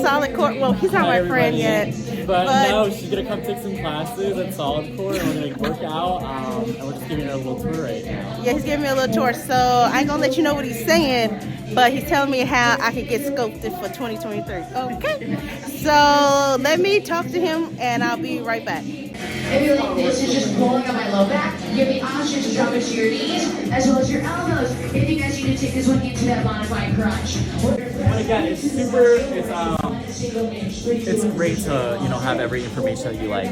Solidcore. Well, he's not my friend yet. But no, she's gonna come take some classes at Solidcore, and we're gonna work out. And we're just giving her a little tour right now. Yeah, he's giving me a little tour. So I ain't gonna let you know what he's saying, but he's telling me how I can get scoped for 2023. Okay. So let me talk to him, and I'll be right back. If you like this, it's just pulling on my low back. You have the option to drop it to your knees as well as your elbows. If you guys need to take this one into that modified crunch. And again, it's great to have every information that you like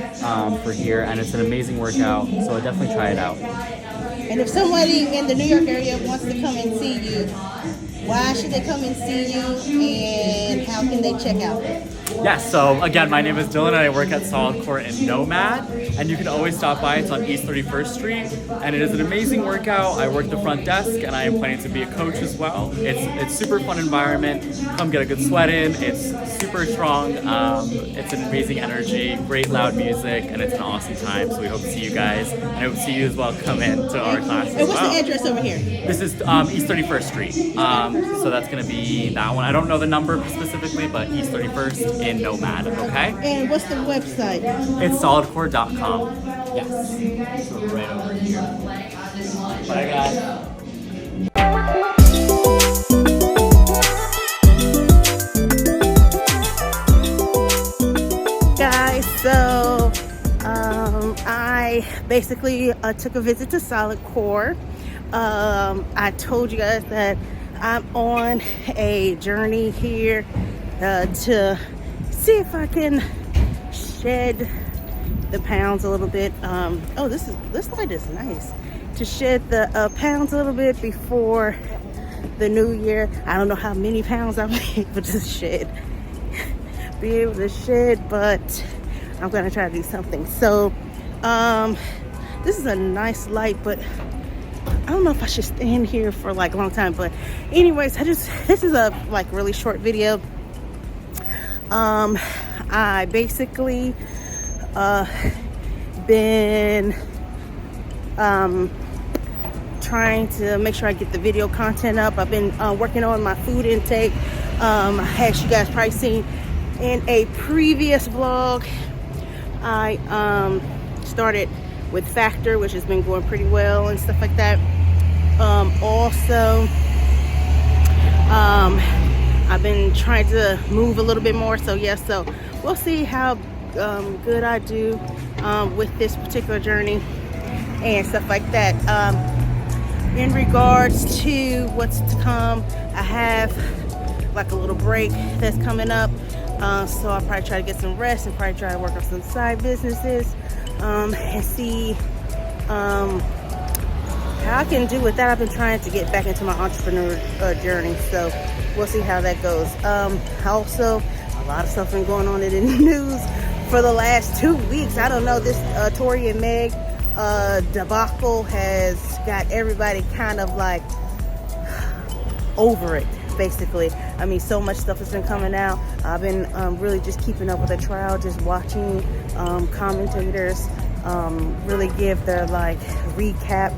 for here, and it's an amazing workout. So definitely try it out. And if somebody in the New York area wants to come and see you, why should they come and see you, and how can they check out? Yes, so again, my name is Dylan and I work at Solidcore in Nomad, and you can always stop by. It's on East 31st Street, and it is an amazing workout. I work the front desk, and I am planning to be a coach as well. It's super fun environment. Come get a good sweat in. It's super strong. It's an amazing energy, great loud music, and it's an awesome time. So we hope to see you guys, and I hope to see you as well come into our class as well. And what's the address over here? This is East 31st Street. So that's going to be that one. I don't know the number specifically, but East 31st in Nomad, okay? And what's the website? It's solidcore.com. Yes. So right over here. Bye, guys. So I basically took a visit to Solidcore. I told you guys that I'm on a journey here to see if I can shed the pounds a little bit. Oh, this light is nice. To shed the pounds a little bit before the new year. I don't know how many pounds I'll be able to shed. But I'm gonna try to do something. So this is a nice light, but I don't know if I should stand here for like a long time. But anyways, this is a like really short video. I basically been trying to make sure I get the video content up. I've been working on my food intake. As you guys probably seen in a previous vlog, I started with Factor, which has been going pretty well and stuff like that. Also, I've been trying to move a little bit more. So yes, so we'll see how good I do with this particular journey and stuff like that. In regards to what's to come, I have like a little break that's coming up. So I'll probably try to get some rest and probably try to work on some side businesses and see how I can do with that. I've been trying to get back into my entrepreneur journey, so we'll see how that goes. Also, a lot of stuff been going on in the news for the last 2 weeks. I don't know, this Tory and Meg debacle has got everybody kind of like over it, basically. I mean, so much stuff has been coming out. I've been really just keeping up with the trial, just watching commentators really give their like recap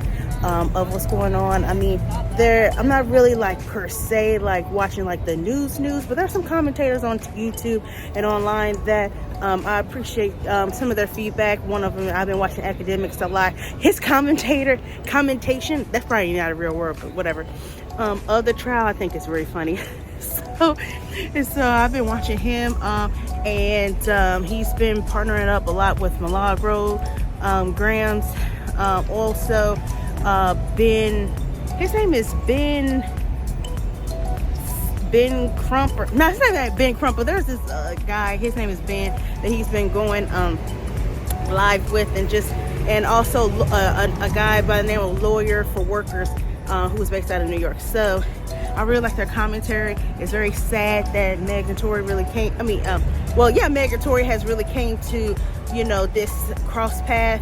of what's going on. I mean, I'm not really like per se like watching like the news, but there's some commentators on YouTube and online that I appreciate some of their feedback. One of them, I've been watching Akademiks a lot. His commentation, that's probably not a real word, but whatever, of the trial, I think it's very funny. So I've been watching him, and he's been partnering up a lot with Milagro Grams. Also, his name is Ben Crumper. No, his name is Ben Crumper. There's this guy, his name is Ben, that he's been going live with, and also a guy by the name of Lawyer for Workers, who is based out of New York. So I really like their commentary. It's very sad that Megan Tory really came. I mean, Megan Tory has really came to, this cross path.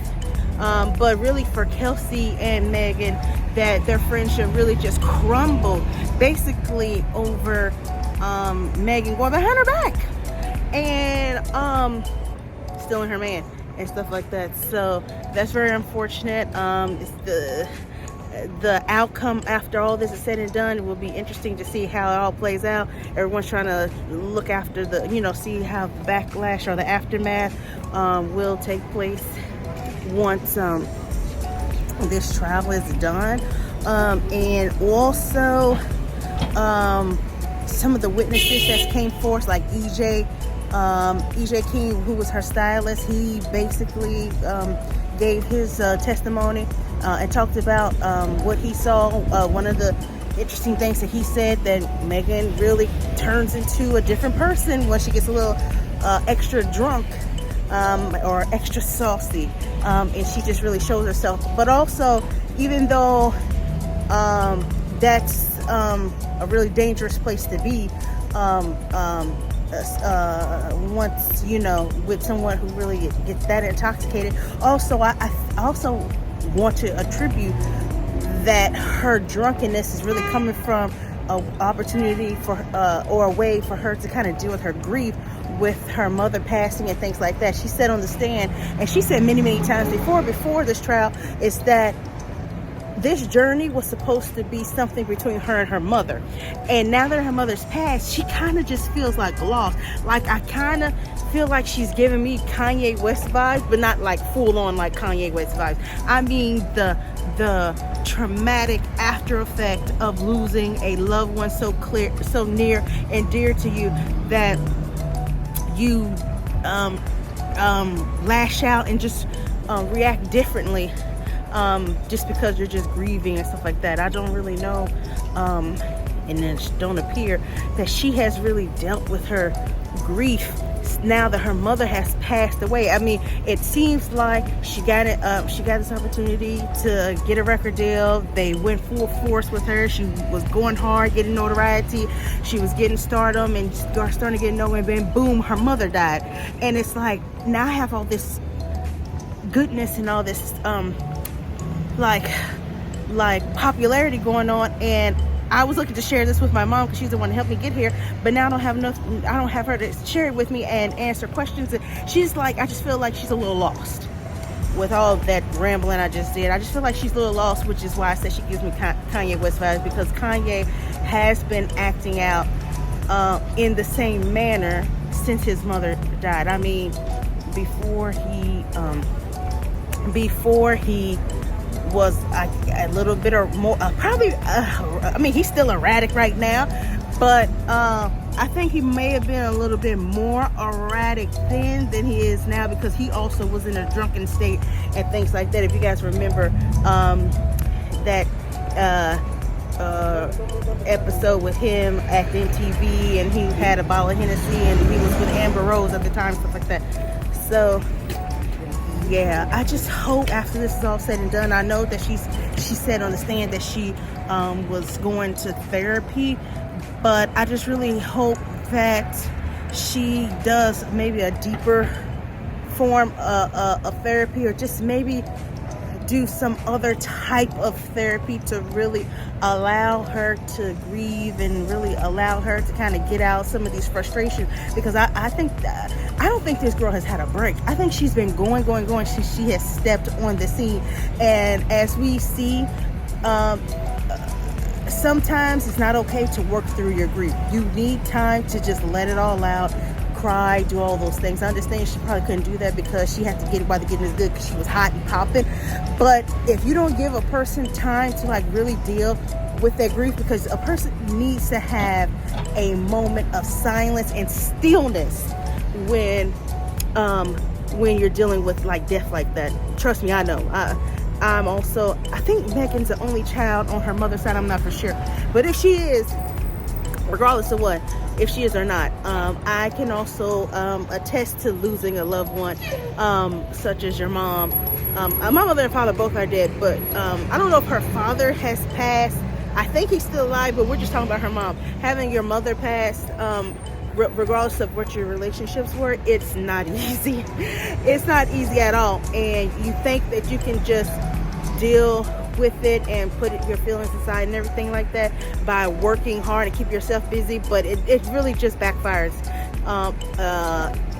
But really for Kelsey and Megan, that their friendship really just crumbled basically over Megan going behind her back and stealing her man and stuff like that. So that's very unfortunate. the outcome after all this is said and done, it will be interesting to see how it all plays out. Everyone's trying to look after the, see how the backlash or the aftermath will take place once this trial is done. And also some of the witnesses that came forth, like EJ King, who was her stylist. He basically gave his testimony and talked about what he saw. One of the interesting things that he said, that Megan really turns into a different person when she gets a little extra drunk or extra saucy, and she just really shows herself. But also, even though that's a really dangerous place to be, once with someone who really gets that intoxicated. Also, I also want to attribute that her drunkenness is really coming from an opportunity for or a way for her to kind of deal with her grief with her mother passing and things like that. She said on the stand, and she said many times before this trial, is that this journey was supposed to be something between her and her mother. And now that her mother's passed, she kind of just feels like lost. Like, I kind of feel like she's giving me Kanye West vibes, but not like full on like Kanye West vibes. I mean the traumatic after effect of losing a loved one so near and dear to you, that you lash out and just react differently. Just because you're just grieving and stuff like that. I don't really know, and it don't appear that she has really dealt with her grief now that her mother has passed away. I mean, it seems like she got this opportunity to get a record deal. They went full force with her. She was going hard, getting notoriety. She was getting stardom and starting to get known, and then boom, her mother died. And it's like, now I have all this goodness and all this like popularity going on, and I was looking to share this with my mom because she's the one to help me get here, but now I don't have her to share it with me and answer questions. And she's like, I just feel like she's a little lost with all that rambling I just did. I just feel like she's a little lost, which is why I said she gives me Kanye West vibes, because Kanye has been acting out in the same manner since his mother died. I mean, before he was a little bit or more probably I mean, he's still erratic right now, but I think he may have been a little bit more erratic then than he is now, because he also was in a drunken state and things like that. If you guys remember that episode with him at MTV, and he had a bottle of Hennessy and he was with Amber Rose at the time, stuff like that. So yeah, I just hope after this is all said and done, I know that she said on the stand that she was going to therapy, but I just really hope that she does maybe a deeper form of therapy, or just maybe do some other type of therapy to really allow her to grieve and really allow her to kind of get out some of these frustrations, because I don't think this girl has had a break. I think she's been going. She has stepped on the scene, and as we see, sometimes it's not okay to work through your grief. You need time to just let it all out, cry, do all those things. I understand she probably couldn't do that because she had to get it while the getting is good, because she was hot and popping. But if you don't give a person time to like really deal with their grief, because a person needs to have a moment of silence and stillness when you're dealing with like death like that. Trust me, I know. I think Megan's the only child on her mother's side. I'm not for sure, but if she is, regardless of what, if she is or not, I can also attest to losing a loved one, such as your mom. My mother and father both are dead, but I don't know if her father has passed. I think he's still alive, but we're just talking about her mom. Having your mother pass, regardless of what your relationships were, it's not easy. It's not easy at all. And you think that you can just deal with it and put your feelings aside and everything like that by working hard and keep yourself busy, but it really just backfires.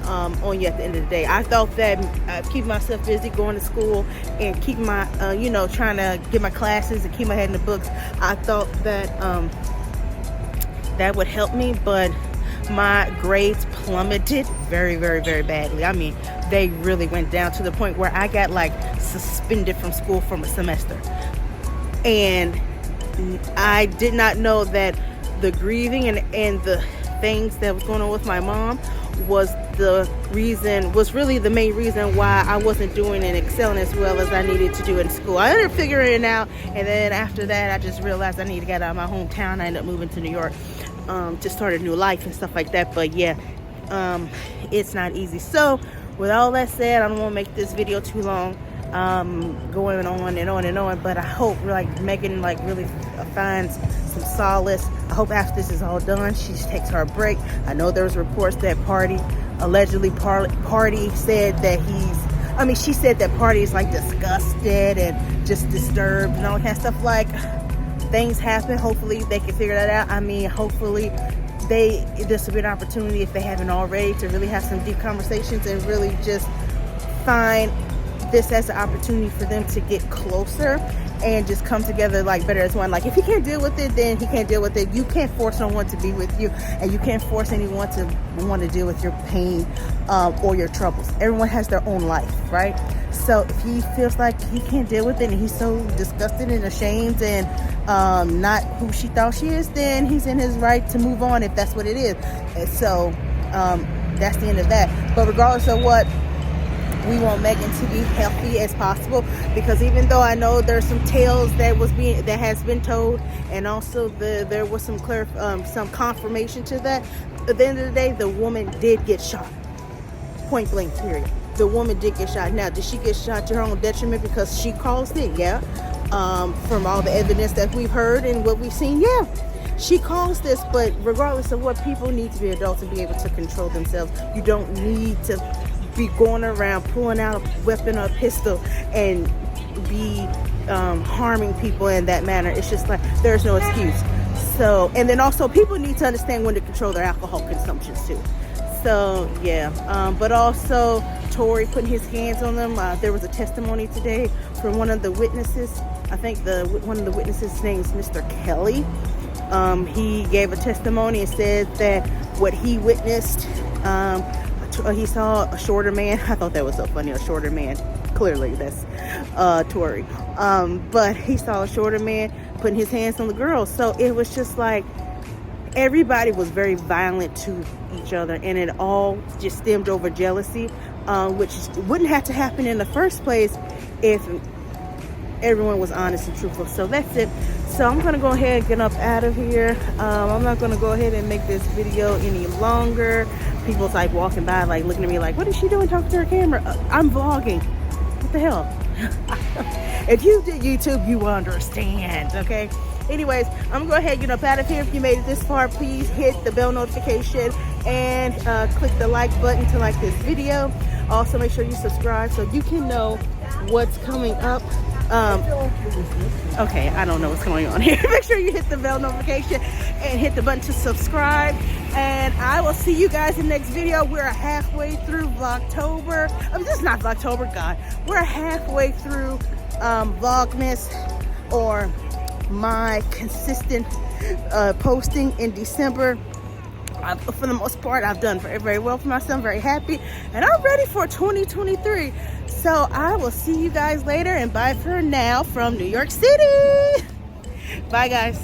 on you at the end of the day. I thought that keeping myself busy, going to school, and keeping my, trying to get my classes and keep my head in the books, I thought that that would help me, but my grades plummeted very, very, very badly. I mean, they really went down to the point where I got like suspended from school from a semester. And I did not know that the grieving and the things that was going on with my mom was really the main reason why I wasn't doing and excelling as well as I needed to do in school. I ended up figuring it out, and then after that I just realized I needed to get out of my hometown. I ended up moving to New York to start a new life and stuff like that. But yeah, it's not easy. So with all that said, I don't want to make this video too long, going on and on and on, but I hope like Megan like really finds some solace. I hope after this is all done, she takes her a break. I know there's reports that Party said that she said that Party is like disgusted and just disturbed and all that kind of stuff. Like, things happen. Hopefully they can figure that out. I mean, hopefully this will be an opportunity, if they haven't already, to really have some deep conversations and really just find this as an opportunity for them to get closer and just come together like better as one. Like, if he can't deal with it, then he can't deal with it. You can't force someone to be with you, and you can't force anyone to want to deal with your pain or your troubles. Everyone has their own life, right? So if he feels like he can't deal with it and he's so disgusted and ashamed and not who she thought she is, then he's in his right to move on if that's what it is. And so that's the end of that. But regardless of what, we want Megan to be healthy as possible, because even though I know there's some tales that has been told, and also there was some confirmation to that, at the end of the day, the woman did get shot. Point blank, period. The woman did get shot. Now, did she get shot to her own detriment because she caused it? Yeah. From all the evidence that we've heard and what we've seen, yeah, she caused this. But regardless of what, people need to be adults and be able to control themselves. You don't need to be going around pulling out a weapon or a pistol and be harming people in that manner. It's just like, there's no excuse. So, and then also people need to understand when to control their alcohol consumption too. So yeah, but also Tory putting his hands on them. There was a testimony today from one of the witnesses. I think one of the witnesses' name is Mr. Kelly. He gave a testimony and said that what he witnessed, he saw a shorter man. I thought that was so funny, a shorter man. Clearly that's Tory. But he saw a shorter man putting his hands on the girl. So it was just like, everybody was very violent to each other, and it all just stemmed over jealousy, which wouldn't have to happen in the first place if everyone was honest and truthful. So that's it. So I'm gonna go ahead and get up out of here. I'm not gonna go ahead and make this video any longer. People's like walking by, like looking at me like, what is she doing talking to her camera? I'm vlogging. What the hell? If you did YouTube, you understand, okay? Anyways, I'm gonna go ahead and get up out of here. If you made it this far, please hit the bell notification and click the like button to like this video. Also, make sure you subscribe so you can know what's coming up. Okay, I don't know what's going on here. Make sure you hit the bell notification and hit the button to subscribe. And I will see you guys in the next video. We're halfway through Vlogtober. I mean, this is not Vlogtober, God. We're halfway through Vlogmas, or my consistent posting in December. For the most part, I've done very, very well for myself. I'm very happy, and I'm ready for 2023. So I will see you guys later, and bye for now from New York City. Bye, guys.